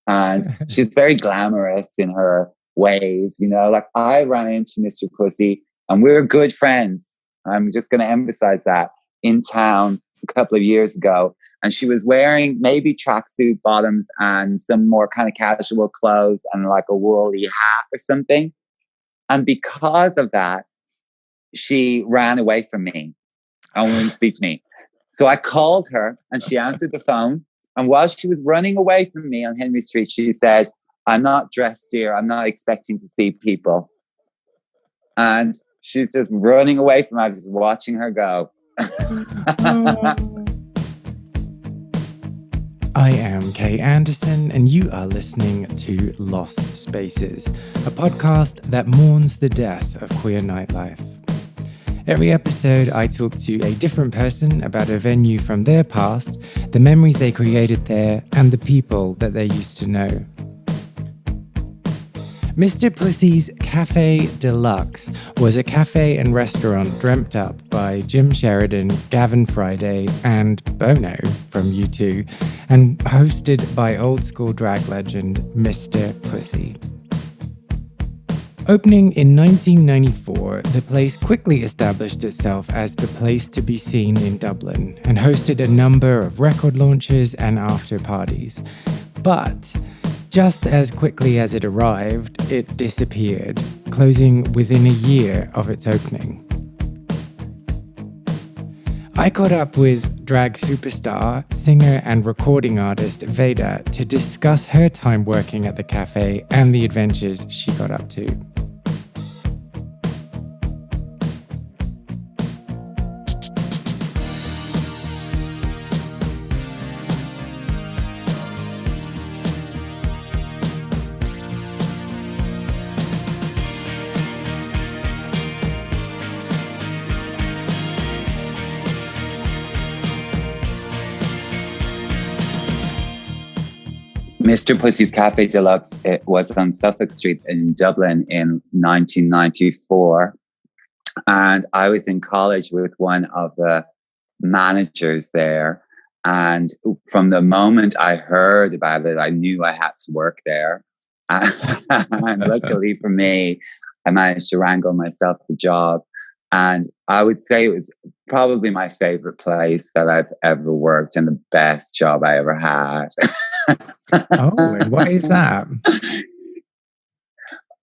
And she's very glamorous in her ways, you know. Like I ran into Mr. Pussy and we were good friends. I'm just going to emphasize that, in town a couple of years ago. And she was wearing maybe tracksuit bottoms and some more kind of casual clothes and like a woolly hat or something. And because of that, she ran away from me and wouldn't speak to me. So I called her and she answered the phone. And while she was running away from me on Henry Street, she said, "I'm not dressed here. I'm not expecting to see people." And she's just running away from me. I was just watching her go. I am Kay Anderson, and you are listening to Lost Spaces, a podcast that mourns the death of queer nightlife. Every episode, I talk to a different person about a venue from their past, the memories they created there, and the people that they used to know. Mr. Pussy's Café Deluxe was a cafe and restaurant dreamt up by Jim Sheridan, Gavin Friday, and Bono from U2, and hosted by old school drag legend Mr. Pussy. Opening in 1994, the place quickly established itself as the place to be seen in Dublin and hosted a number of record launches and after parties. But just as quickly as it arrived, it disappeared, closing within a year of its opening. I caught up with drag superstar, singer and recording artist Veda to discuss her time working at the cafe and the adventures she got up to. Mr. Pussy's Café Deluxe, it was on Suffolk Street in Dublin in 1994. And I was in college with one of the managers there. And from the moment I heard about it, I knew I had to work there. And luckily for me, I managed to wrangle myself a job. And I would say it was probably my favorite place that I've ever worked and the best job I ever had. Oh, and what is that?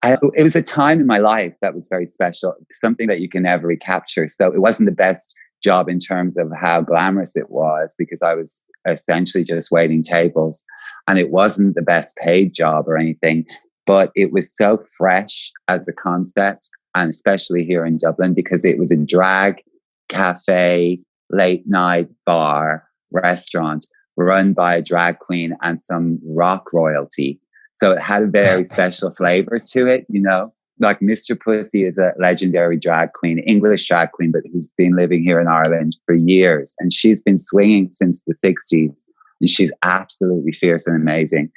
It was a time in my life that was very special, something that you can never recapture. So it wasn't the best job in terms of how glamorous it was, because I was essentially just waiting tables, and it wasn't the best paid job or anything, but it was so fresh as the concept, and especially here in Dublin, because it was a drag cafe, late night bar, restaurant run by a drag queen and some rock royalty. So it had a very special flavor to it, you know. Like Mr. Pussy is a legendary drag queen, English drag queen, but who's been living here in Ireland for years. And she's been swinging since the 60s. And she's absolutely fierce and amazing.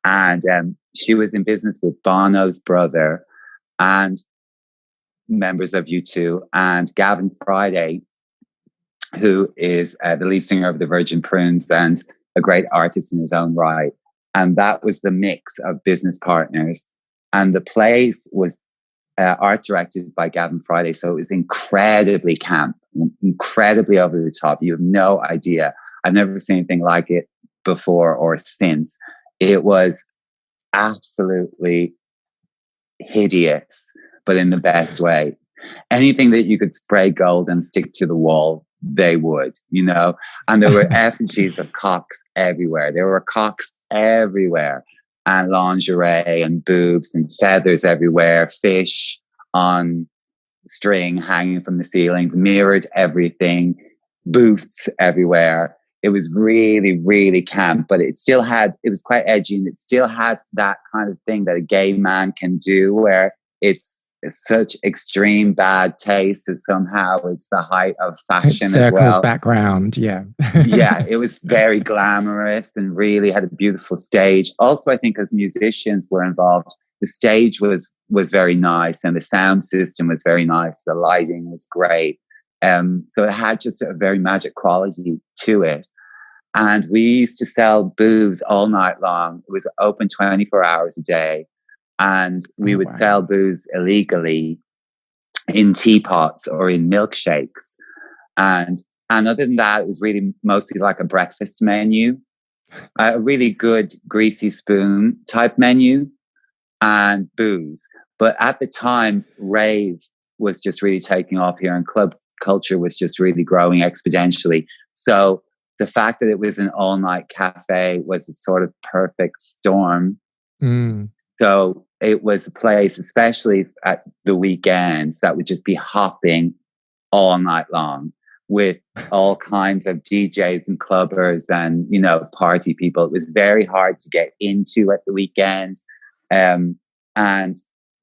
And she was in business with Bono's brother and members of U2 and Gavin Friday, who is the lead singer of the Virgin Prunes and a great artist in his own right. And that was the mix of business partners. And the place was art directed by Gavin Friday. So it was incredibly camp, incredibly over the top. You have no idea. I've never seen anything like it before or since. It was absolutely hideous, but in the best way. Anything that you could spray gold and stick to the wall, they would, you know. And there were effigies of cocks everywhere. There were cocks everywhere, and lingerie and boobs and feathers everywhere, fish on string hanging from the ceilings, mirrored everything, booths everywhere. It was really, really camp, but it was quite edgy, and it still had that kind of thing that a gay man can do, where it's such extreme bad taste that somehow it's the height of fashion as well. Circles background, yeah. Yeah, it was very glamorous and really had a beautiful stage. Also, I think as musicians were involved, the stage was very nice and the sound system was very nice. The lighting was great. So it had just a very magic quality to it. And we used to sell booze all night long. It was open 24 hours a day. And we would sell booze illegally in teapots or in milkshakes. And other than that, it was really mostly like a breakfast menu, a really good greasy spoon type menu, and booze. But at the time, rave was just really taking off here, and club culture was just really growing exponentially. So the fact that it was an all-night cafe was a sort of perfect storm. So it was a place, especially at the weekends, that would just be hopping all night long with all kinds of DJs and clubbers and, you know, party people. It was very hard to get into at the weekend. And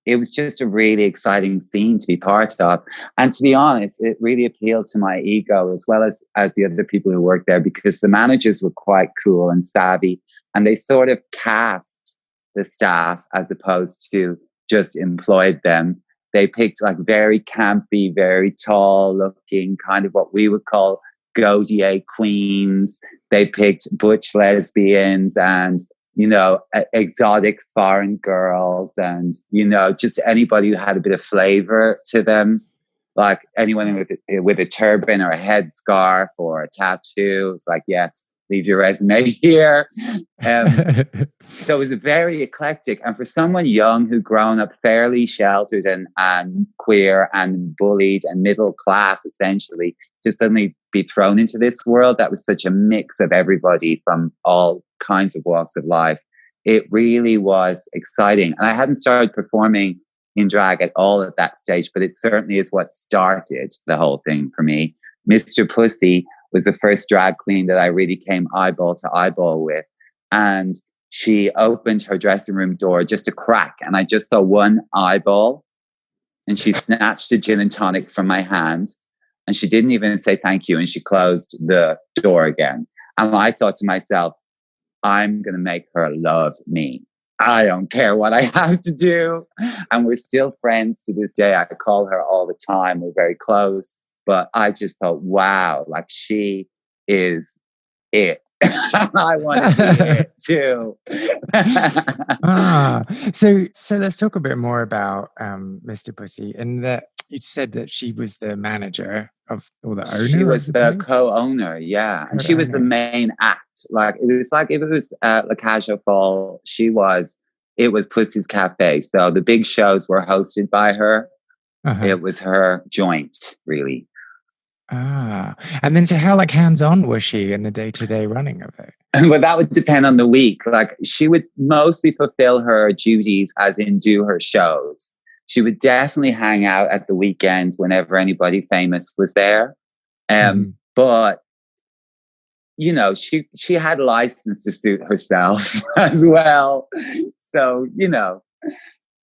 it was just a really exciting scene to be part of. And to be honest, it really appealed to my ego as well as the other people who worked there, because the managers were quite cool and savvy, and they sort of cast the staff as opposed to just employed them. They picked like very campy, very tall looking, kind of what we would call Gaudier queens. They picked butch lesbians and, you know, exotic foreign girls, and, you know, just anybody who had a bit of flavor to them, like anyone with a turban or a headscarf or a tattoo. It's like, yes, leave your resume here. So it was very eclectic. And for someone young who'd grown up fairly sheltered and queer and bullied and middle class, essentially, to suddenly be thrown into this world that was such a mix of everybody from all kinds of walks of life, it really was exciting. And I hadn't started performing in drag at all at that stage, but it certainly is what started the whole thing for me. Mr. Pussy was the first drag queen that I really came eyeball to eyeball with. And she opened her dressing room door just a crack, and I just saw one eyeball, and she snatched a gin and tonic from my hand, and she didn't even say thank you, and she closed the door again. And I thought to myself, I'm going to make her love me. I don't care what I have to do. And we're still friends to this day. I call her all the time. We're very close. But I just thought, wow, like she is it. I want to be it too. So let's talk a bit more about Mr. Pussy. And that you said that she was the manager of, or the owner. She was the co-owner, yeah, and she was the main act. Like it was like if it was La Cage aux Folles, it was Pussy's Café. So the big shows were hosted by her. It was her joint, really. And then so how like hands-on was she in the day-to-day running of it? Well, that would depend on the week. Like she would mostly fulfill her duties as in do her shows. She would definitely hang out at the weekends whenever anybody famous was there. But you know, she had license to suit herself as well. So, you know,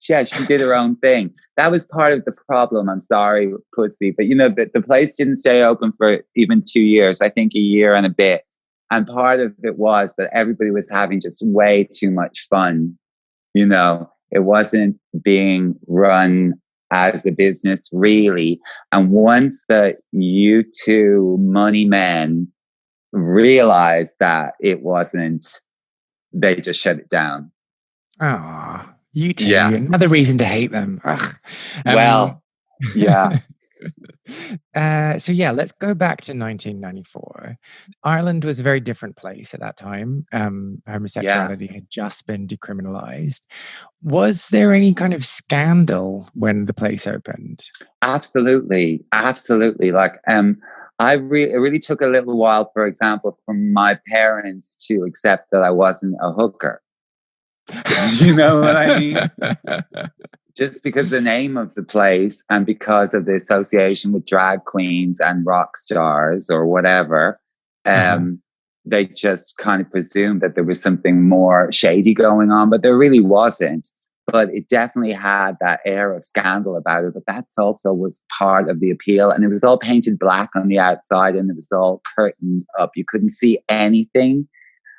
yeah, she did her own thing. That was part of the problem. I'm sorry, Pussy. But, you know, the place didn't stay open for even 2 years, I think a year and a bit. And part of it was that everybody was having just way too much fun. You know, it wasn't being run as a business, really. And once the U2 money men realized that it wasn't, they just shut it down. Ah. You too. Yeah. Another reason to hate them. Well, yeah. So yeah, let's go back to 1994. Ireland was a very different place at that time. Homosexuality had just been decriminalized. Was there any kind of scandal when the place opened? Absolutely. Like, it really took a little while, for example, for my parents to accept that I wasn't a hooker. You know what I mean? Just because the name of the place and because of the association with drag queens and rock stars or whatever, they just kind of presumed that there was something more shady going on, but there really wasn't. But it definitely had that air of scandal about it. But that's also was part of the appeal. And it was all painted black on the outside and it was all curtained up. You couldn't see anything.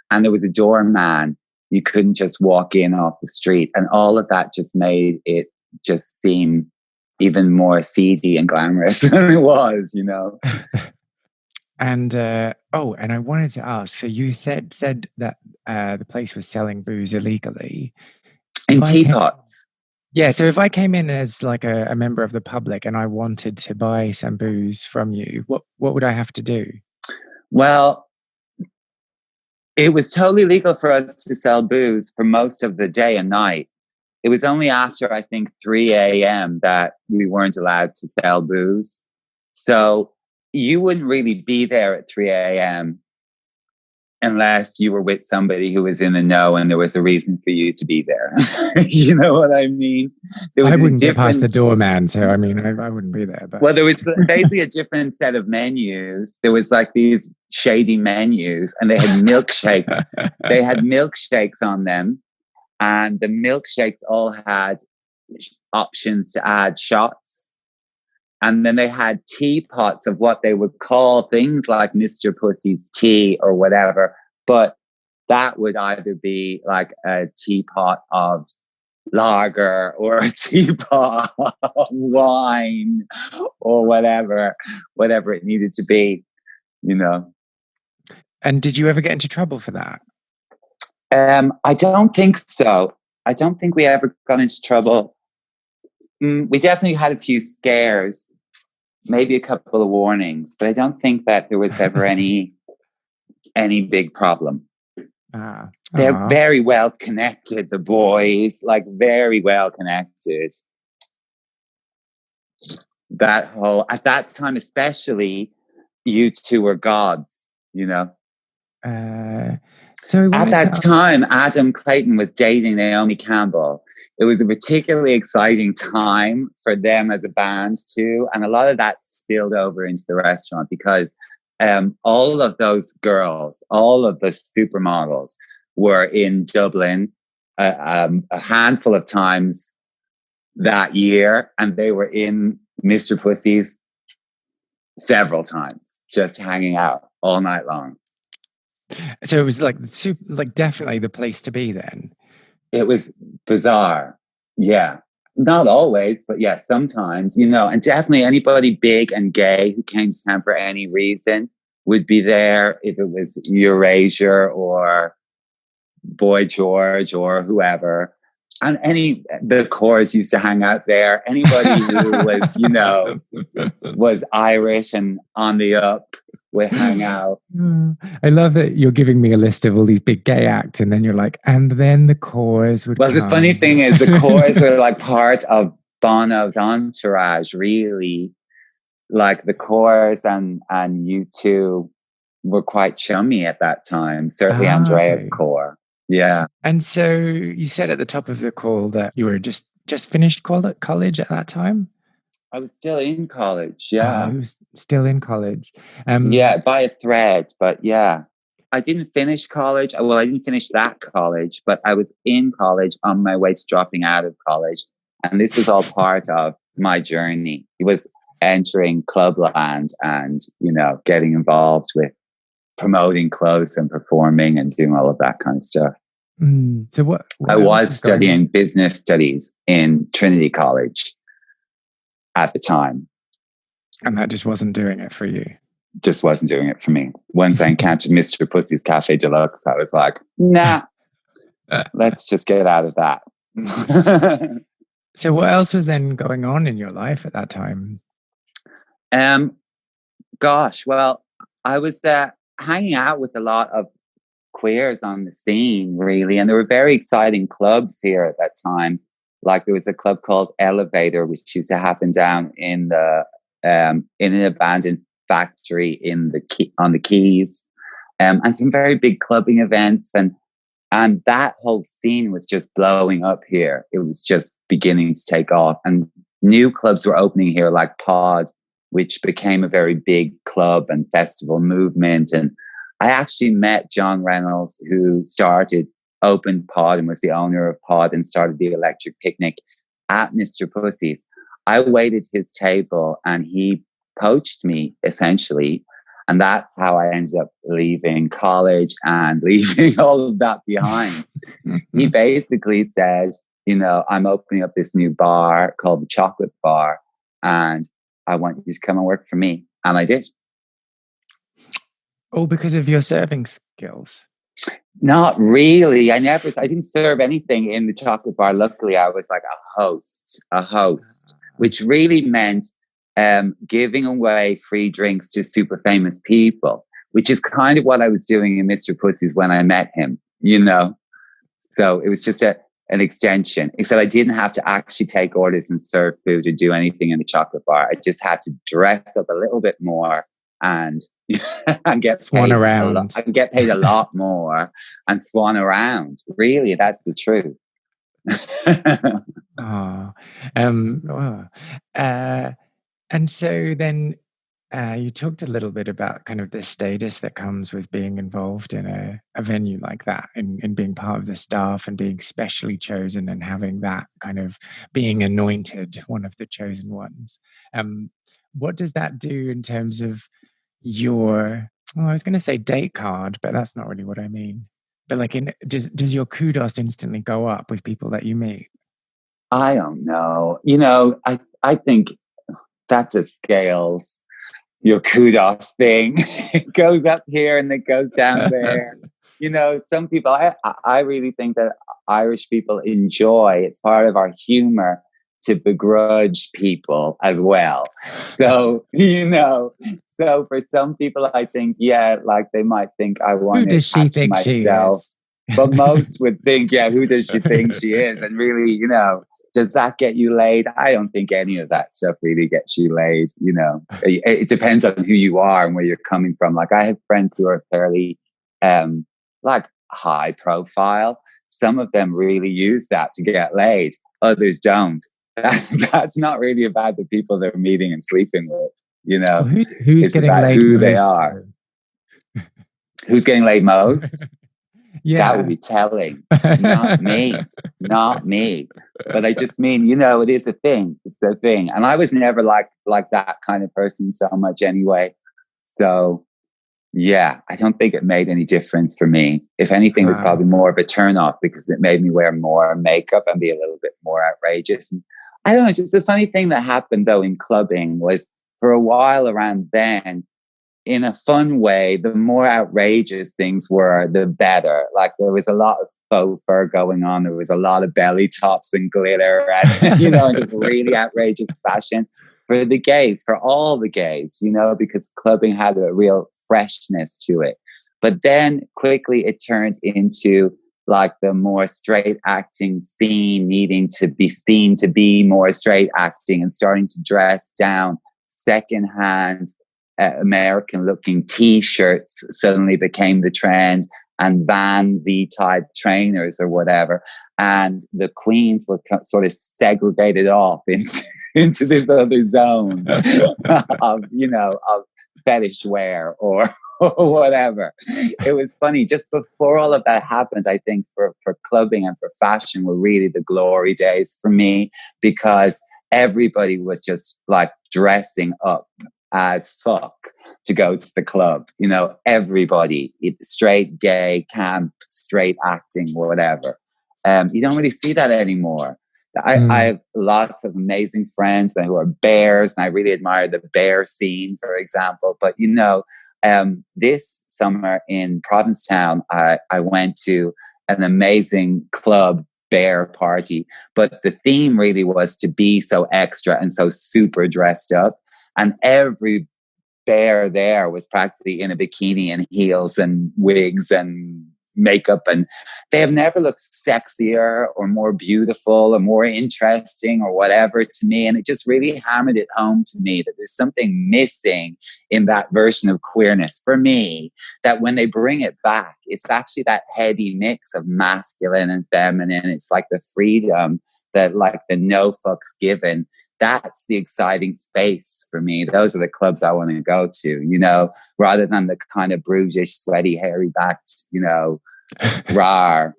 And there was a doorman. You couldn't just walk in off the street. And all of that just made it just seem even more seedy and glamorous than it was, you know. And and I wanted to ask. So you said that the place was selling booze illegally. If In I came, teapots. yeah. So if I came in as like a member of the public and I wanted to buy some booze from you, what would I have to do? Well, it was totally legal for us to sell booze for most of the day and night. It was only after, I think, 3 a.m. that we weren't allowed to sell booze. So you wouldn't really be there at 3 a.m. unless you were with somebody who was in the know and there was a reason for you to be there. You know what I mean? There was I a wouldn't get past the different, doorman, so I mean, I wouldn't be there. But well, there was basically a different set of menus. There was like these shady menus and they had milkshakes. They had milkshakes on them, and the milkshakes all had options to add shots. And then they had teapots of what they would call things like Mr. Pussy's tea or whatever. But that would either be like a teapot of lager or a teapot of wine or whatever it needed to be, you know. and did you ever get into trouble for that? I don't think so. I don't think we ever got into trouble. We definitely had a few scares, maybe a couple of warnings, but I don't think that there was ever any big problem. They're very well connected, the boys, like very well connected. That whole, at that time especially, you two were gods, you know. So at that time, Adam Clayton was dating Naomi Campbell. It was a particularly exciting time for them as a band too. And a lot of that spilled over into the restaurant because all of those girls, all of the supermodels were in Dublin a handful of times that year. And they were in Mr. Pussy's several times, just hanging out all night long. So it was like definitely the place to be then. It was bizarre. Yeah. Not always, but yeah, sometimes, you know, and definitely anybody big and gay who came to town for any reason would be there, if it was Eurasia or Boy George or whoever. And the Corrs used to hang out there. Anybody who was, you know, was Irish and on the up would hang out. I love that you're giving me a list of all these big gay acts, and then you're like, and then the Corrs would come. The funny thing is the Corrs were like part of Bono's entourage, really. Like the Corrs and U2 were quite chummy at that time. Certainly Andrea Corr. Yeah. And so you said at the top of the call that you were just finished college at that time? I was still in college, yeah. I was still in college. Yeah, by a thread, but yeah. I didn't finish college. Well, I didn't finish that college, but I was in college on my way to dropping out of college. And this was all part of my journey. It was entering clubland and, you know, getting involved with promoting clubs and performing and doing all of that kind of stuff. So what I was studying business studies in Trinity College at the time. And that just wasn't doing it for you. Just wasn't doing it for me. Once I encountered Mr. Pussy's Café Deluxe, I was like, nah, let's just get out of that. So what else was then going on in your life at that time? Gosh, well, I was hanging out with a lot of queers on the scene, really. And there were very exciting clubs here at that time. Like there was a club called Elevator, which used to happen down in the in an abandoned factory on the Keys, and some very big clubbing events, and that whole scene was just blowing up here. It was just beginning to take off, and new clubs were opening here, like Pod, which became a very big club and festival movement. And I actually met John Reynolds, who opened Pod and was the owner of Pod and started the Electric Picnic at Mr. Pussy's. I waited his table and he poached me, essentially. And that's how I ended up leaving college and leaving all of that behind. He basically said, you know, I'm opening up this new bar called the Chocolate Bar, and I want you to come and work for me. And I did. All because of your serving skills. Not really. I didn't serve anything in the chocolate bar. Luckily, I was like a host, which really meant giving away free drinks to super famous people, which is kind of what I was doing in Mr. Pussy's when I met him, you know? So it was just an extension, except I didn't have to actually take orders and serve food or do anything in the chocolate bar. I just had to dress up a little bit more and and get Swan paid around. I can get paid a lot more and swan around. Really, that's the truth. Oh, wow. And so then you talked a little bit about kind of the status that comes with being involved in a venue like that, in being part of the staff and being specially chosen and having that kind of being anointed, one of the chosen ones. What does that do in terms of your, well, I was going to say date card, but that's not really what I mean. But like, does your kudos instantly go up with people that you meet? I don't know. You know, I think that's a scales. Your kudos thing. It goes up here and it goes down there. You know, some people, I really think that Irish people enjoy, it's part of our humor to begrudge people as well. So, you know, so for some people, I think, yeah, like they might think I Who want to does she catch think she myself. is? But most would think, yeah, who does she think she is? And really, you know, does that get you laid? I don't think any of that stuff really gets you laid. You know, it depends on who you are and where you're coming from. Like I have friends who are fairly, like high profile. Some of them really use that to get laid. Others don't. That's not really about the people they're meeting and sleeping with. You know, Well, who's it's getting about laid who they most? are. Who's getting laid most? That would Yeah. be telling. Not me. Not me. But I just mean, you know, it is a thing. It's a thing. And I was never like that kind of person so much anyway. So yeah, I don't think it made any difference for me. If anything, it was probably more of a turn off because it made me wear more makeup and be a little bit more outrageous. And I don't know, just a funny thing that happened though in clubbing was for a while around then, in a fun way, the more outrageous things were, the better. Like there was a lot of faux fur going on. There was a lot of belly tops and glitter and, you know, and just really outrageous fashion for the gays, for all the gays, you know, because clubbing had a real freshness to it. But then quickly it turned into like the more straight acting scene needing to be seen to be more straight acting and starting to dress down secondhand American looking t-shirts suddenly became the trend and Vans-y type trainers or whatever. And the queens were sort of segregated off into this other zone of, you know, of fetish wear or whatever. It was funny. Just before all of that happened, I think for clubbing and for fashion were really the glory days for me because everybody was just like dressing up as fuck to go to the club. You know, everybody, straight, gay, camp, straight acting, whatever. You don't really see that anymore. I have lots of amazing friends who are bears, and I really admire the bear scene, for example. But, you know, this summer in Provincetown, I went to an amazing club bear party, but the theme really was to be so extra and so super dressed up. And every bear there was practically in a bikini and heels and wigs and makeup. And they have never looked sexier or more beautiful or more interesting or whatever to me. And it just really hammered it home to me that there's something missing in that version of queerness for me, that when they bring it back, it's actually that heady mix of masculine and feminine. It's like the freedom, that like the no fucks given. That's the exciting space for me. Those are the clubs I want to go to, you know, rather than the kind of brutish, sweaty, hairy backed, you know, rar.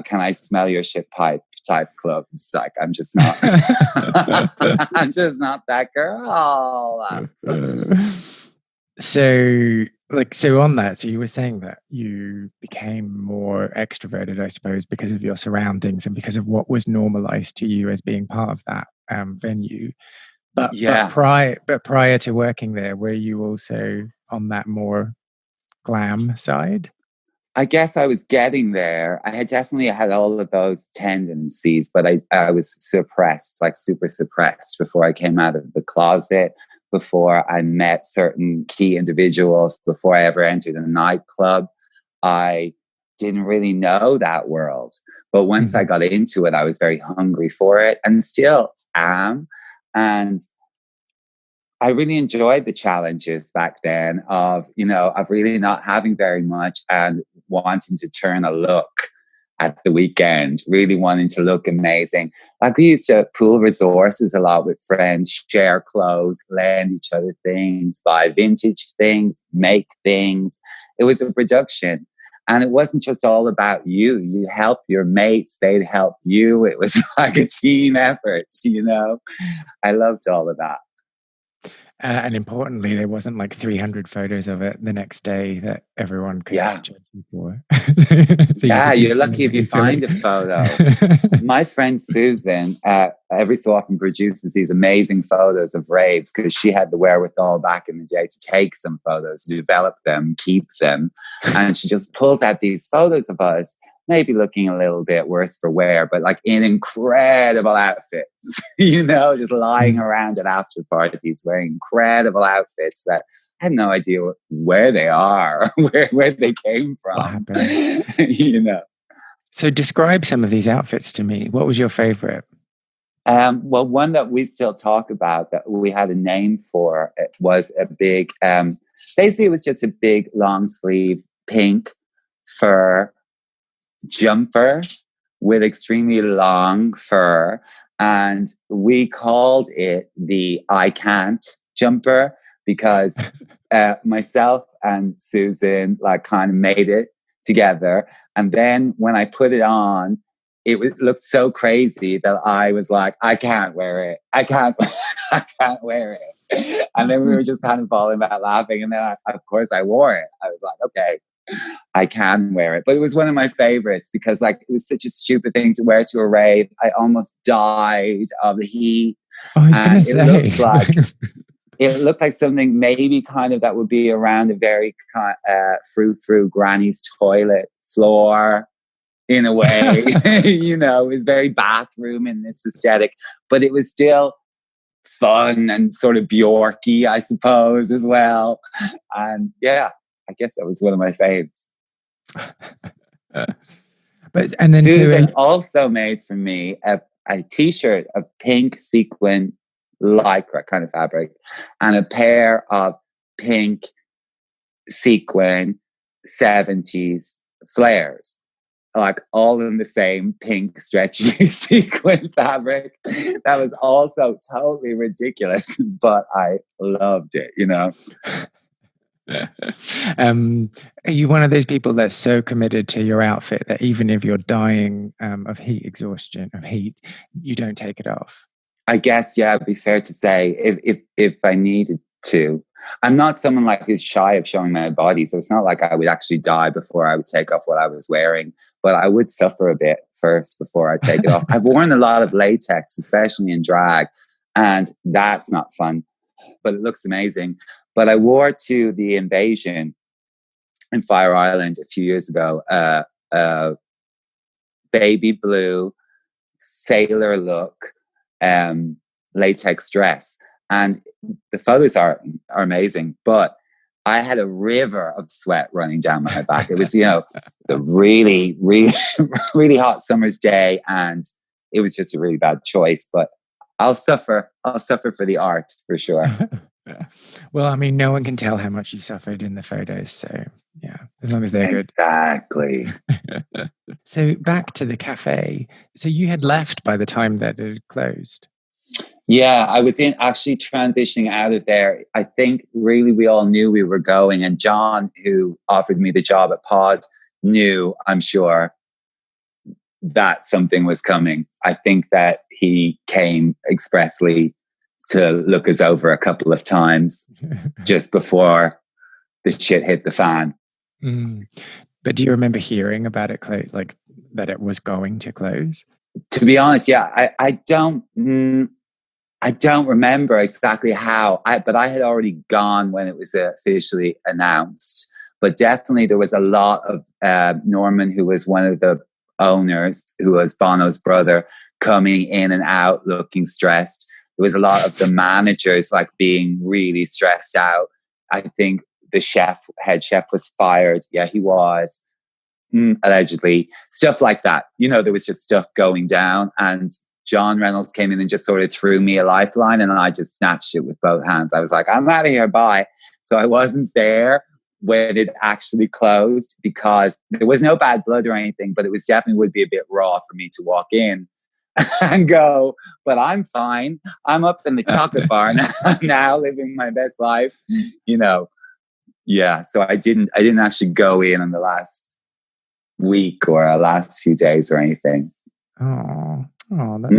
Can I smell your shit pipe type clubs? Like, I'm just not, I'm just not that girl. So on that, so you were saying that you became more extroverted, I suppose, because of your surroundings and because of what was normalized to you as being part of that venue. But Yeah. prior to working there, were you also on that more glam side? I guess I was getting there. I had definitely had all of those tendencies, but I was suppressed, like super suppressed before I came out of the closet, before I met certain key individuals, before I ever entered a nightclub. I didn't really know that world. But once I got into it, I was very hungry for it and still am. And I really enjoyed the challenges back then of really not having very much and wanting to turn a look at the weekend, really wanting to look amazing. Like we used to pool resources a lot with friends, share clothes, lend each other things, buy vintage things, make things. It was a production. And it wasn't just all about you. You help your mates, they'd help you. It was like a team effort, I loved all of that. And importantly, there wasn't like 300 photos of it the next day that everyone could judge you for. So you're lucky if you find a photo. My friend Susan every so often produces these amazing photos of raves because she had the wherewithal back in the day to take some photos, develop them, keep them. And she just pulls out these photos of us, maybe looking a little bit worse for wear, but like in incredible outfits, just lying around at after parties wearing incredible outfits that I have no idea where they are, where they came from. So describe some of these outfits to me. What was your favorite? Well, one that we still talk about that we had a name for, it was a big, basically it was just a big long sleeve pink fur jumper with extremely long fur. And we called it the I can't jumper because myself and Susan like kind of made it together. And then when I put it on, it looked so crazy that I was like, I can't wear it. I can't wear it. And then we were just kind of falling back laughing. And then of course I wore it. I was like, okay, I can wear it. But it was one of my favorites because like it was such a stupid thing to wear to a rave. I almost died of the heat. And it looked like something maybe kind of that would be around a very frou-frou granny's toilet floor in a way. It was very bathroom in its aesthetic, but it was still fun and sort of Bjorky, I suppose, as well. And I guess that was one of my faves. Susan also made for me a t-shirt of pink sequin lycra kind of fabric and a pair of pink sequin 70s flares, like all in the same pink stretchy sequin fabric. That was also totally ridiculous, but I loved it, Are you one of those people that's so committed to your outfit that even if you're dying of heat exhaustion, of heat, you don't take it off? I guess, it'd be fair to say if I needed to. I'm not someone like who's shy of showing my body, so it's not like I would actually die before I would take off what I was wearing, but I would suffer a bit first before I take it off. I've worn a lot of latex, especially in drag, and that's not fun, but it looks amazing. But I wore to the Invasion in Fire Island a few years ago, baby blue sailor look latex dress. And the photos are amazing, but I had a river of sweat running down my back. It was, it's a really, really, really hot summer's day, and it was just a really bad choice. But I'll suffer for the art for sure. Well, I mean, no one can tell how much you suffered in the photos, so yeah, as long as they're good. Exactly. So back to the cafe. So you had left by the time that it had closed. Yeah, I was actually transitioning out of there. I think really we all knew we were going, and John, who offered me the job at Pod, knew, I'm sure, that something was coming. I think that he came expressly to look us over a couple of times just before the shit hit the fan. But do you remember hearing about it, like that it was going to close? To be honest, I don't remember exactly how, but I had already gone when it was officially announced. But definitely there was a lot of Norman, who was one of the owners, who was Bono's brother, coming in and out looking stressed. There was a lot of the managers like being really stressed out. I think the head chef was fired. Yeah, he was. Allegedly. Stuff like that. There was just stuff going down. And John Reynolds came in and just sort of threw me a lifeline, and I just snatched it with both hands. I was like, I'm out of here, bye. So I wasn't there when it actually closed, because there was no bad blood or anything, but it was definitely would be a bit raw for me to walk in and go, but I'm fine. I'm up in the chocolate bar now living my best life, Yeah. So I didn't actually go in on the last week or last few days or anything. Oh, that's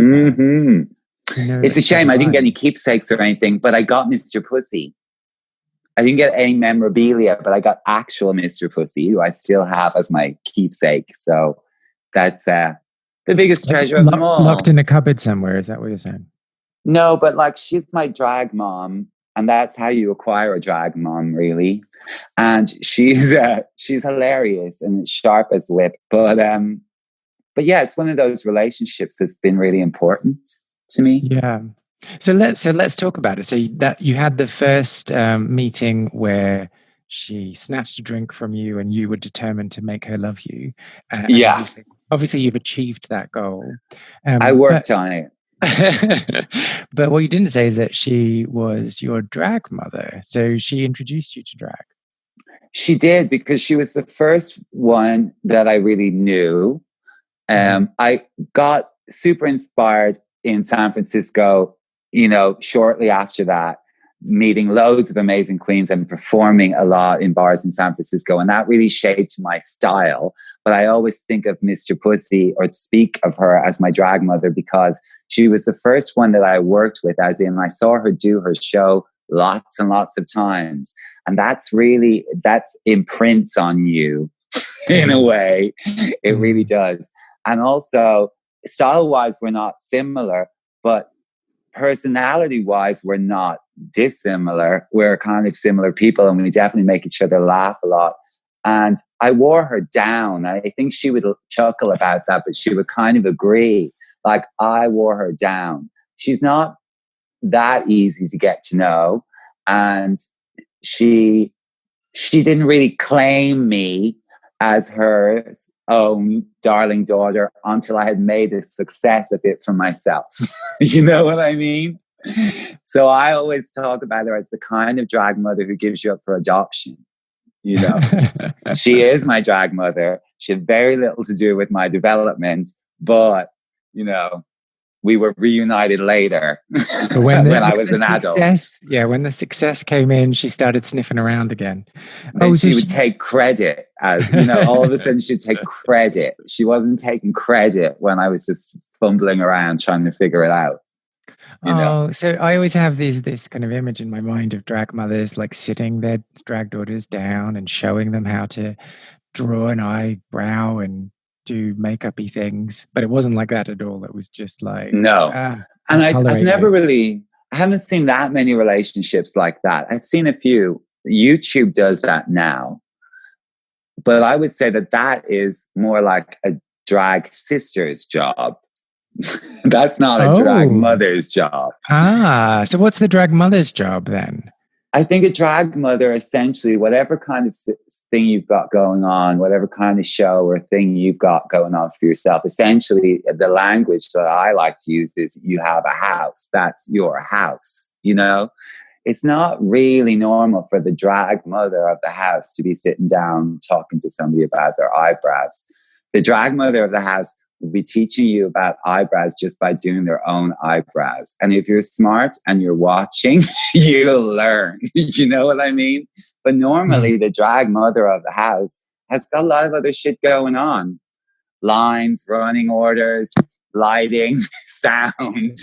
It's a shame. I didn't get any keepsakes or anything, but I got Mr. Pussy. I didn't get any memorabilia, but I got actual Mr. Pussy, who I still have as my keepsake. So that's the biggest treasure of them all. Locked in a cupboard somewhere, is that what you're saying? No, but like, she's my drag mom, and that's how you acquire a drag mom, really. And she's hilarious and sharp as a whip. But yeah, it's one of those relationships that's been really important to me. Yeah. So let's talk about it. So that you had the first meeting where she snatched a drink from you, and you were determined to make her love you. Yeah. Obviously, you've achieved that goal. I worked on it. But what you didn't say is that she was your drag mother. So she introduced you to drag. She did, because she was the first one that I really knew. I got super inspired in San Francisco, shortly after that, meeting loads of amazing queens and performing a lot in bars in San Francisco. And that really shaped my style. But I always think of Mr. Pussy, or speak of her as my drag mother, because she was the first one that I worked with, as in I saw her do her show lots and lots of times. And that's imprints on you in a way. It really does. And also, style-wise, we're not similar, but personality-wise, we're not dissimilar. We're kind of similar people, and we definitely make each other laugh a lot. And I wore her down. I think she would chuckle about that, but she would kind of agree. Like, I wore her down. She's not that easy to get to know. And she didn't really claim me as her own darling daughter until I had made a success of it for myself. You know what I mean? So I always talk about her as the kind of drag mother who gives you up for adoption. She is my drag mother. She had very little to do with my development, but we were reunited later when I was an adult. When the success came in, she started sniffing around again. And she would take credit as, all of a sudden she'd take credit. She wasn't taking credit when I was just fumbling around trying to figure it out. So I always have this kind of image in my mind of drag mothers like sitting their drag daughters down and showing them how to draw an eyebrow and do makeup-y things, but it wasn't like that at all. It was just like no. And I haven't seen that many relationships like that. I've seen a few. YouTube does that now, but I would say that is more like a drag sister's job. That's not a drag mother's job. So what's the drag mother's job then? I think a drag mother, essentially, whatever kind of thing you've got going on, whatever kind of show or thing you've got going on for yourself, essentially the language that I like to use is you have a house. That's your house, It's not really normal for the drag mother of the house to be sitting down talking to somebody about their eyebrows. The drag mother of the house will be teaching you about eyebrows just by doing their own eyebrows. And if you're smart and you're watching, you'll learn. You know what I mean? But normally the drag mother of the house has got a lot of other shit going on. Lines, running orders, lighting, sound,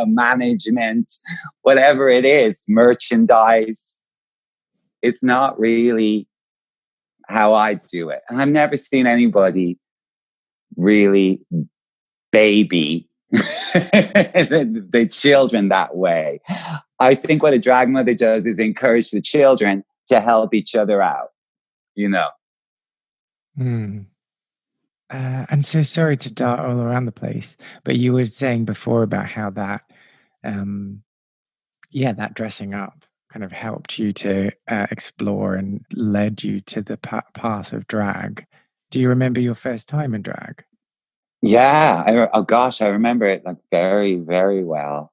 management, whatever it is, merchandise. It's not really how I do it. And I've never seen anybody really baby the children that way. I think what a drag mother does is encourage the children to help each other out. you know. Mm. And so sorry to dart all around the place, but you were saying before about how that, um, yeah, that dressing up kind of helped you to explore and led you to the path of drag. Do you remember your first time in drag? Yeah, oh gosh, I remember it like very, very well.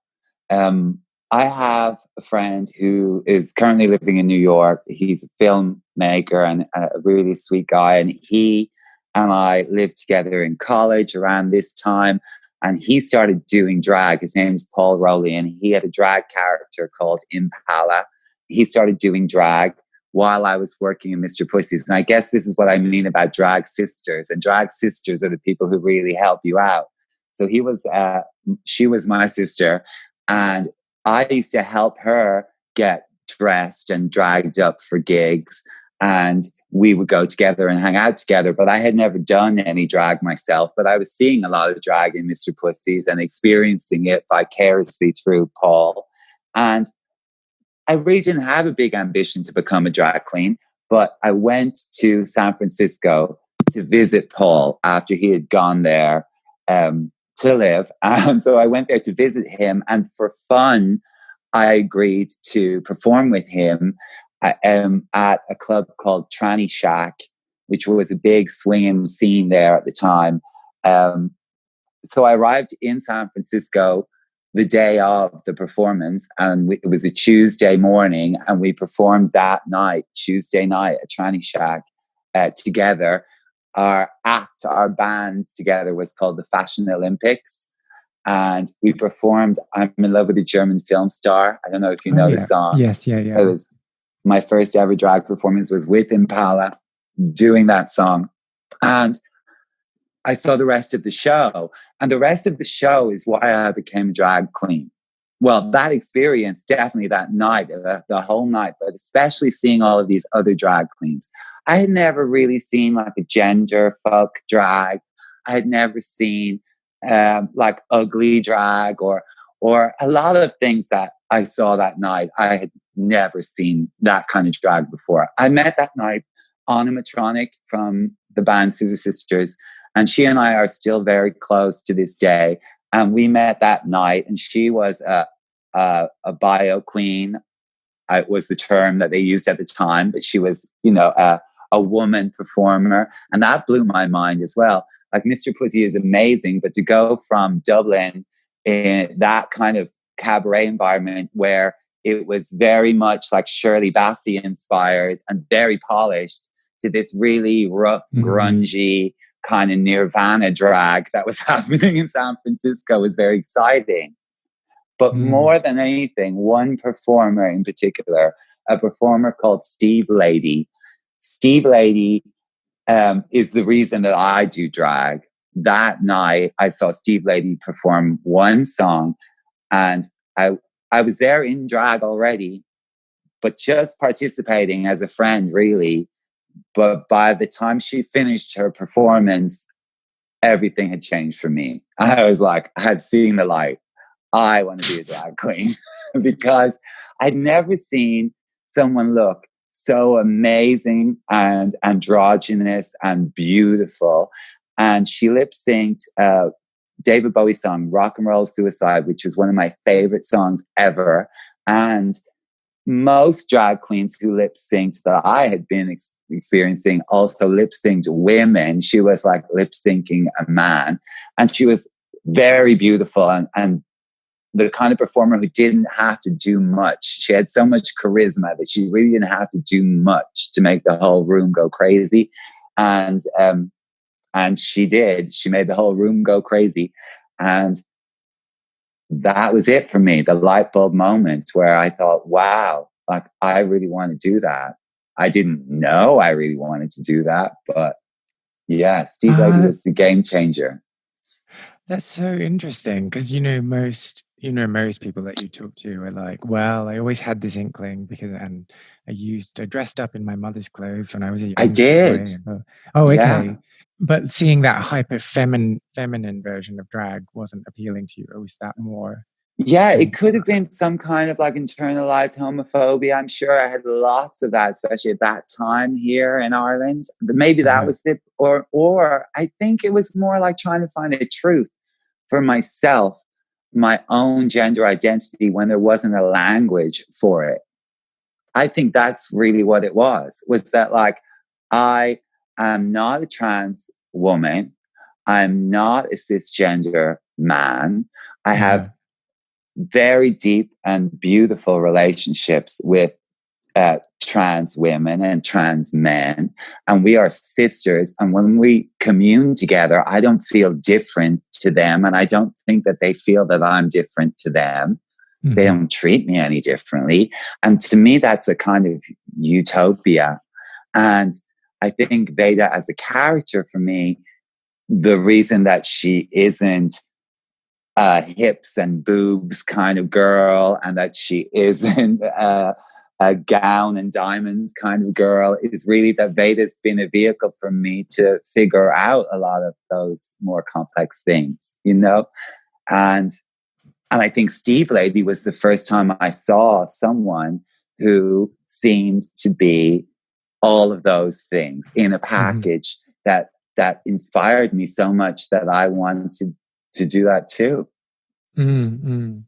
Um, I have a friend who is currently living in New York. He's a filmmaker and a really sweet guy. And he and I lived together in college around this time. And he started doing drag. His name's Paul Rowley, and he had a drag character called Impala. He started doing drag while I was working in Mr. Pussy's. And I guess this is what I mean about drag sisters. And drag sisters are the people who really help you out. So she was my sister. And I used to help her get dressed and dragged up for gigs. And we would go together and hang out together. But I had never done any drag myself. But I was seeing a lot of drag in Mr. Pussy's and experiencing it vicariously through Paul. And I really didn't have a big ambition to become a drag queen, but I went to San Francisco to visit Paul after he had gone there to live. And so I went there to visit him. And for fun, I agreed to perform with him at a club called Tranny Shack, which was a big swinging scene there at the time. So I arrived in San Francisco the day of the performance, and it was a Tuesday morning, and we performed that night, Tuesday night at Tranny Shack together. Our band together was called the Fashion Olympics, and we performed I'm in Love with a German Film Star. I don't know if you know the song. Yes, yeah. It was my first ever drag performance was with Impala doing that song. And I saw the rest of the show. And the rest of the show is why I became a drag queen. Well, that experience, definitely that night, the whole night, but especially seeing all of these other drag queens. I had never really seen like a gender fuck drag. I had never seen like ugly drag or a lot of things that I saw that night. I had never seen that kind of drag before. I met that night Animatronic from the band Scissor Sisters, and she and I are still very close to this day. And we met that night, and she was a bio queen. It was the term that they used at the time, but she was, a woman performer, and that blew my mind as well. Like Mr. Pussy is amazing, but to go from Dublin in that kind of cabaret environment where it was very much like Shirley Bassey inspired and very polished to this really rough, grungy kind of Nirvana drag that was happening in San Francisco was very exciting. But more than anything, one performer in particular, a performer called Steve Lady. Steve Lady is the reason that I do drag. That night, I saw Steve Lady perform one song, and I was there in drag already, but just participating as a friend, really. But by the time she finished her performance, everything had changed for me. I was like, I had seen the light. I want to be a drag queen because I'd never seen someone look so amazing and androgynous and beautiful. And she lip synced David Bowie's song, Rock and Roll Suicide, which was one of my favorite songs ever. And most drag queens who lip synced that I had been experiencing also lip synced women. She was like lip syncing a man, and she was very beautiful and the kind of performer who didn't have to do much. She had so much charisma that she really didn't have to do much to make the whole room go crazy. And she did. She made the whole room go crazy. And that was it for me, the light bulb moment where I thought, wow, like I really want to do that. I didn't know I really wanted to do that, but yeah, Steve Lady was the game changer. That's so interesting because most people that you talk to are like, well, I always had this inkling because I dressed up in my mother's clothes when I was a young I did. boy. Oh, okay. Yeah. But seeing that hyper feminine version of drag wasn't appealing to you, or was that more Yeah, it Think could have about been some kind of like internalized homophobia. I'm sure I had lots of that, especially at that time here in Ireland. But maybe it. that was it. Or I think it was more like trying to find a truth for myself, my own gender identity when there wasn't a language for it. I think that's really what it was that like, I am not a trans woman. I'm not a cisgender man. I have very deep and beautiful relationships with trans women and trans men, and we are sisters. And when we commune together, I don't feel different to them, and I don't think that they feel that I'm different to them. They don't treat me any differently. And to me, that's a kind of utopia. And I think Veda as a character for me, the reason that she isn't a hips and boobs kind of girl, and that she isn't a gown and diamonds kind of girl, is really that Veda's been a vehicle for me to figure out a lot of those more complex things, you know? And I think Steve Lady was the first time I saw someone who seemed to be all of those things in a package that inspired me so much that I wanted to do that too. Mm-hmm.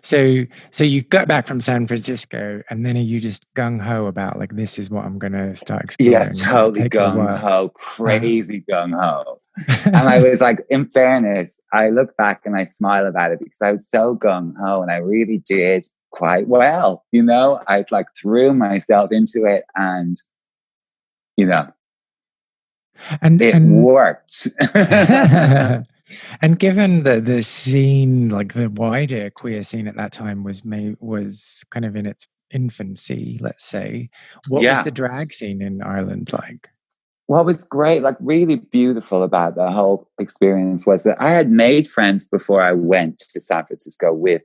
So you got back from San Francisco, and then are you just gung ho about like, this is what I'm going to start Yeah, exploring? Did it totally take you a gung while? ho, crazy gung ho. And I was like, in fairness, I look back and I smile about it because I was so gung ho and I really did quite well. You know, I like threw myself into it and, you know, it and worked. and given that the scene, like the wider queer scene at that time, was kind of in its infancy, let's say, what was Yeah. the drag scene in Ireland like? What was great, like really beautiful about the whole experience was that I had made friends before I went to San Francisco with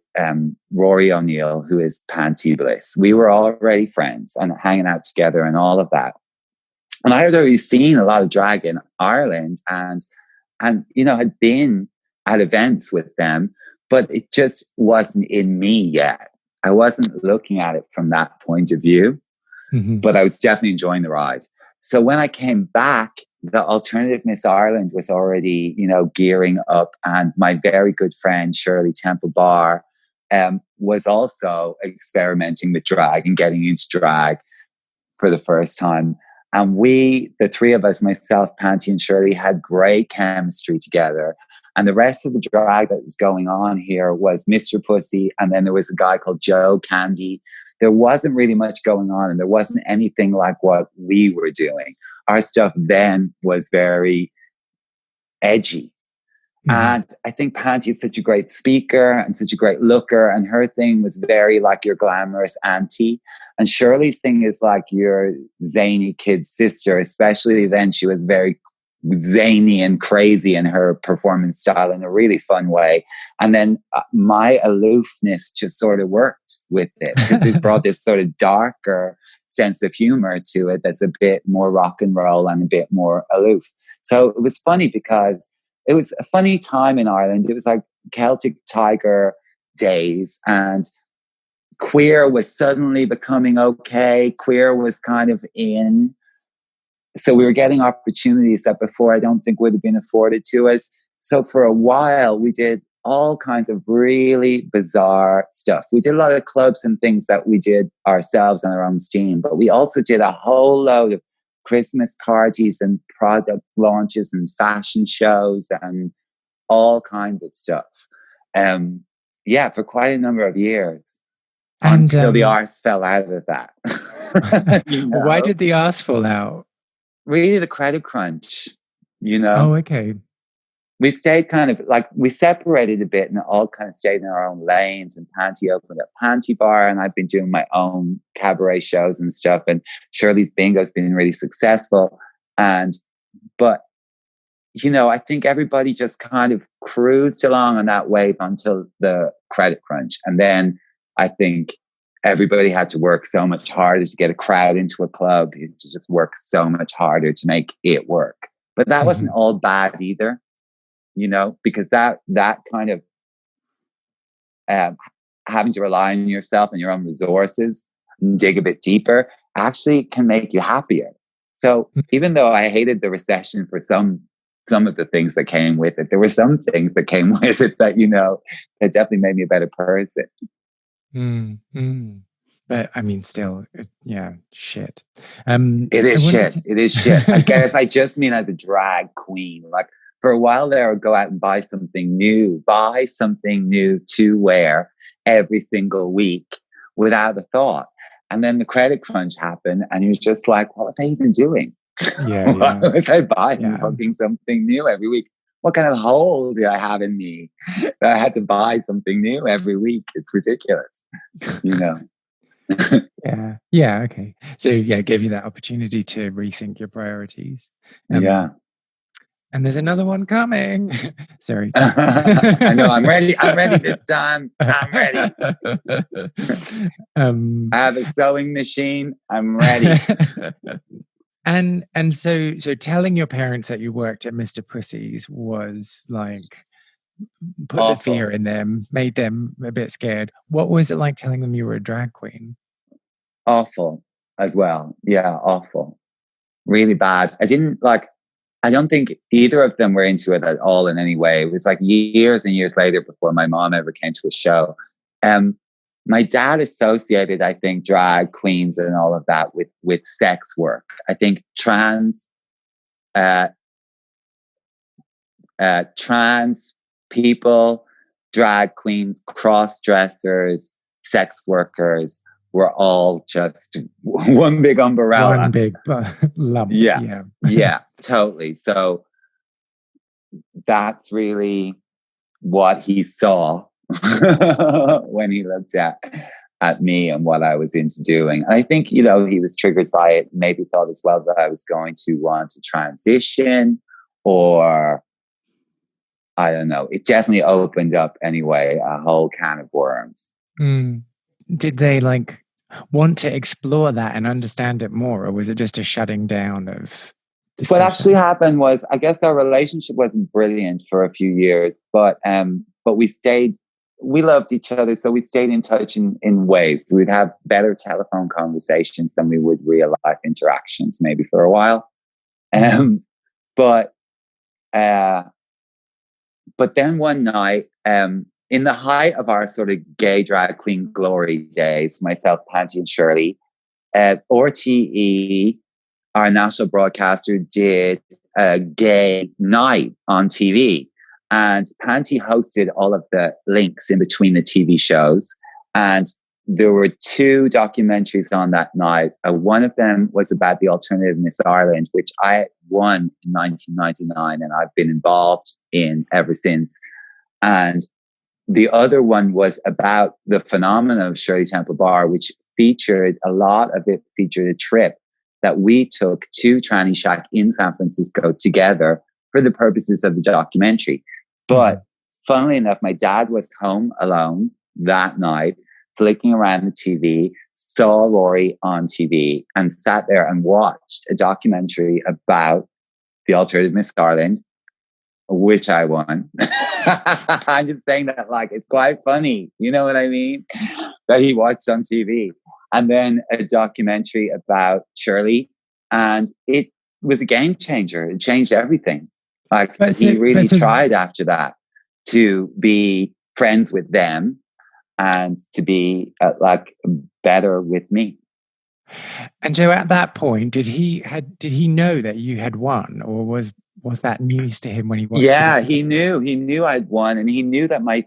Rory O'Neill, who is Panty Bliss. We were already friends and hanging out together and all of that. And I had already seen a lot of drag in Ireland and you know, had been at events with them, but it just wasn't in me yet. I wasn't looking at it from that point of view, but I was definitely enjoying the ride. So when I came back, the Alternative Miss Ireland was already, you know, gearing up. And my very good friend, Shirley Temple Barr, was also experimenting with drag and getting into drag for the first time. And we, the three of us, myself, Panty, and Shirley, had great chemistry together. And the rest of the drag that was going on here was Mr. Pussy. And then there was a guy called Joe Candy. There wasn't really much going on, and there wasn't anything like what we were doing. Our stuff then was very edgy. And I think Panty is such a great speaker and such a great looker. And her thing was very like your glamorous auntie. And Shirley's thing is like your zany kid sister, especially then she was very zany and crazy in her performance style in a really fun way. And then my aloofness just sort of worked with it because it brought this sort of darker sense of humor to it that's a bit more rock and roll and a bit more aloof. So it was funny because it was a funny time in Ireland. It was like Celtic Tiger days, and queer was suddenly becoming okay. Queer was kind of in. So we were getting opportunities that before I don't think would have been afforded to us. So for a while, we did all kinds of really bizarre stuff. We did a lot of clubs and things that we did ourselves on our own steam, but we also did a whole load of Christmas parties and product launches and fashion shows and all kinds of stuff. Yeah, for quite a number of years until the arse fell out of that. You know? Why did the arse fall out? Really, the credit crunch, you know? Oh, okay. We stayed kind of like, we separated a bit and all kind of stayed in our own lanes, and Panty opened a Panty bar, and I've been doing my own cabaret shows and stuff, and Shirley's Bingo's been really successful. But you know, I think everybody just kind of cruised along on that wave until the credit crunch. And then I think everybody had to work so much harder to get a crowd into a club. It just worked so much harder to make it work. But that wasn't all bad either, you know, because that kind of having to rely on yourself and your own resources and dig a bit deeper actually can make you happier. So even though I hated the recession for some of the things that came with it, there were some things that came with it that, that definitely made me a better person. But I mean, still, shit. It is shit. It is shit. I guess I just mean as a drag queen. Like for a while there, I would go out and buy something new to wear every single week without a thought. And then the credit crunch happened, and you're just like, what was I even doing? Why was I buying fucking something new every week? What kind of hole did I have in me that I had to buy something new every week? It's ridiculous, Okay. So it gave you that opportunity to rethink your priorities. And there's another one coming. Sorry. I know. I'm ready. I'm ready this time. I'm ready. I have a sewing machine. I'm ready. And so telling your parents that you worked at Mr. Pussy's was like put awful. The fear in them, made them a bit scared. What was it like telling them you were a drag queen? Awful as well. Yeah, awful. Really bad. I don't think either of them were into it at all in any way. It was like years and years later before my mom ever came to a show. My dad associated, I think, drag queens and all of that with sex work. I think trans people, drag queens, cross-dressers, sex workers were all just one big umbrella. One big lump. Yeah, totally. So that's really what he saw when he looked at me and what I was into doing. And I think, he was triggered by it, maybe thought as well that I was going to want to transition, or I don't know. It definitely opened up anyway a whole can of worms. Did they want to explore that and understand it more, or was it just a shutting down of discussion? What actually happened was, I guess our relationship wasn't brilliant for a few years, but we loved each other, so we stayed in touch in ways. We'd have better telephone conversations than we would real life interactions, maybe for a while. But then one night, in the height of our sort of gay drag queen glory days, myself, Panty, and Shirley, RTE, our national broadcaster, did a gay night on TV. And Panty hosted all of the links in between the TV shows. And there were 2 documentaries on that night. One of them was about the alternative Miss Ireland, which I won in 1999, and I've been involved in ever since. And the other one was about the phenomenon of Shirley Temple Bar, which featured a trip that we took to Tranny Shack in San Francisco together for the purposes of the documentary. But funnily enough, my dad was home alone that night, flicking around the TV, saw Rory on TV, and sat there and watched a documentary about the alternative Miss Ireland, which I won. I'm just saying that it's quite funny. You know what I mean? That he watched on TV. And then a documentary about Shirley. And it was a game changer. It changed everything. He really tried after that to be friends with them and to be better with me. And so at that point, did he know that you had won, or was that news to him when he watched? Yeah, he knew I'd won, and he knew that my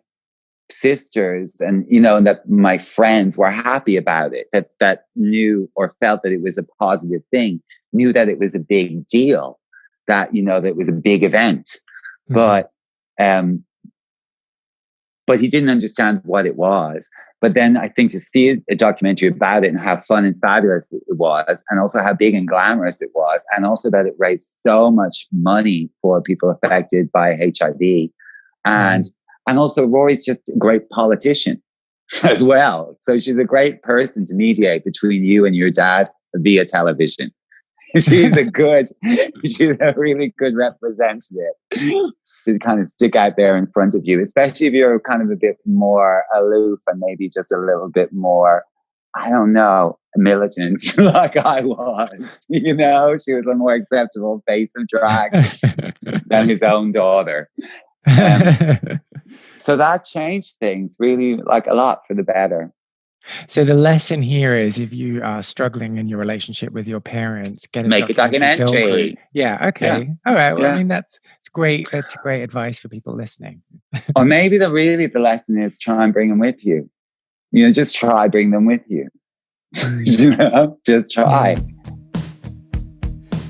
sisters and that my friends were happy about it, that knew or felt that it was a positive thing, knew that it was a big deal, that that it was a big event. But he didn't understand what it was. But then I think to see a documentary about it and how fun and fabulous it was, and also how big and glamorous it was, and also that it raised so much money for people affected by HIV. And also Rory's just a great politician as well. So she's a great person to mediate between you and your dad via television. She's a really good representative to kind of stick out there in front of you, especially if you're kind of a bit more aloof and maybe just a little bit more, I don't know, militant like I was. You know, she was a more acceptable face of drag than his own daughter. So that changed things really, like, a lot for the better. So the lesson here is, if you are struggling in your relationship with your parents, get a Make a documentary film crew. documentary. Yeah. Okay. Yeah. All right. Well, I Yeah. mean, that's great. That's great advice for people listening. Or maybe the lesson is try and bring them with you. You know, just try bring them with you. You know, just try.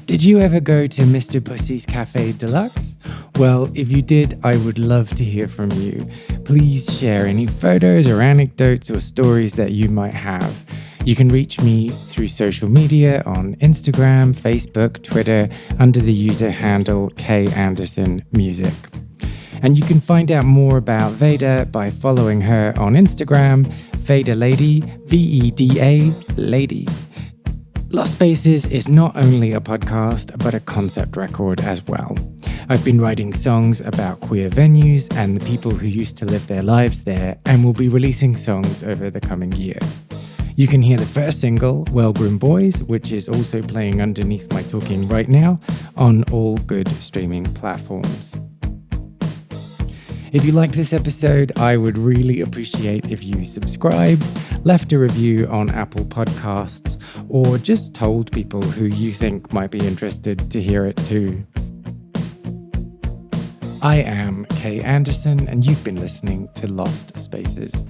Did you ever go to Mr. Pussy's Café Deluxe? Well, if you did, I would love to hear from you. Please share any photos or anecdotes or stories that you might have. You can reach me through social media on Instagram, Facebook, Twitter, under the user handle KAndersonMusic. And you can find out more about Veda by following her on Instagram, Veda Lady, Veda Lady. Lost Spaces is not only a podcast, but a concept record as well. I've been writing songs about queer venues and the people who used to live their lives there, and will be releasing songs over the coming year. You can hear the first single, Well Groomed Boys, which is also playing underneath my talking right now, on all good streaming platforms. If you liked this episode, I would really appreciate if you subscribed, left a review on Apple Podcasts, or just told people who you think might be interested to hear it too. I am Kay Anderson, and you've been listening to Lost Spaces.